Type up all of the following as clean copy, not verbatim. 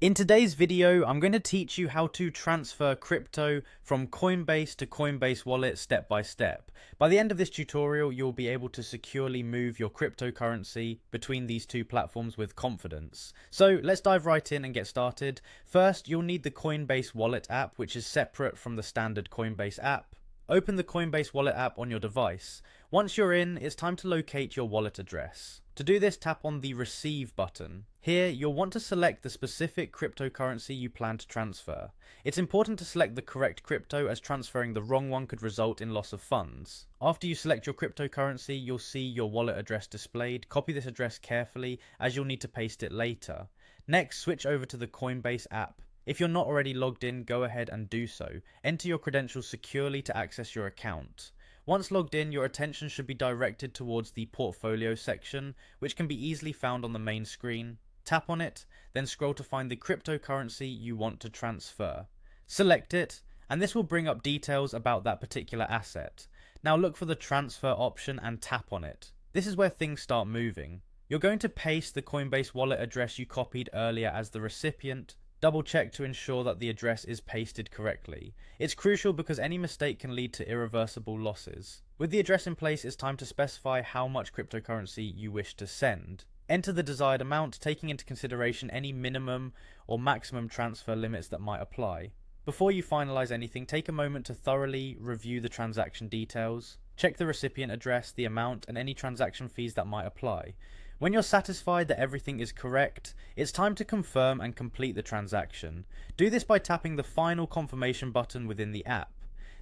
In today's video, I'm going to teach you how to transfer crypto from Coinbase to Coinbase Wallet step by step. By the end of this tutorial, you'll be able to securely move your cryptocurrency between these two platforms with confidence. So let's dive right in and get started. First, you'll need the Coinbase Wallet app, which is separate from the standard Coinbase app. Open the Coinbase Wallet app on your device. Once you're in, it's time to locate your wallet address. To do this, tap on the Receive button. Here, you'll want to select the specific cryptocurrency you plan to transfer. It's important to select the correct crypto, as transferring the wrong one could result in loss of funds. After you select your cryptocurrency, you'll see your wallet address displayed. Copy this address carefully, as you'll need to paste it later. Next, switch over to the Coinbase app. If you're not already logged in, go ahead and do so. Enter your credentials securely to access your account. Once logged in, your attention should be directed towards the portfolio section, which can be easily found on the main screen. Tap on it, then scroll to find the cryptocurrency you want to transfer. Select it, and this will bring up details about that particular asset. Now look for the transfer option and tap on it. This is where things start moving. You're going to paste the Coinbase wallet address you copied earlier as the recipient. Double check to ensure that the address is pasted correctly. It's crucial because any mistake can lead to irreversible losses. With the address in place, it's time to specify how much cryptocurrency you wish to send. Enter the desired amount, taking into consideration any minimum or maximum transfer limits that might apply. Before you finalize anything, take a moment to thoroughly review the transaction details. Check the recipient address, the amount, and any transaction fees that might apply. When you're satisfied that everything is correct, it's time to confirm and complete the transaction. Do this by tapping the final confirmation button within the app.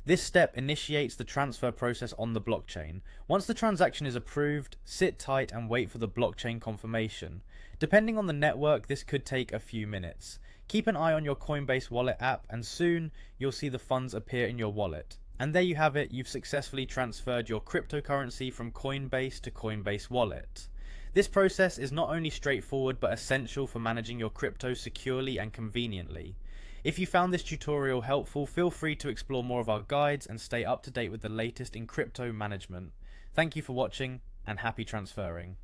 This step initiates the transfer process on the blockchain. Once the transaction is approved, sit tight and wait for the blockchain confirmation. Depending on the network, this could take a few minutes. Keep an eye on your Coinbase wallet app, and soon you'll see the funds appear in your wallet. And there you have it, you've successfully transferred your cryptocurrency from Coinbase to Coinbase Wallet. This process is not only straightforward but essential for managing your crypto securely and conveniently. If you found this tutorial helpful, feel free to explore more of our guides and stay up to date with the latest in crypto management. Thank you for watching, and happy transferring.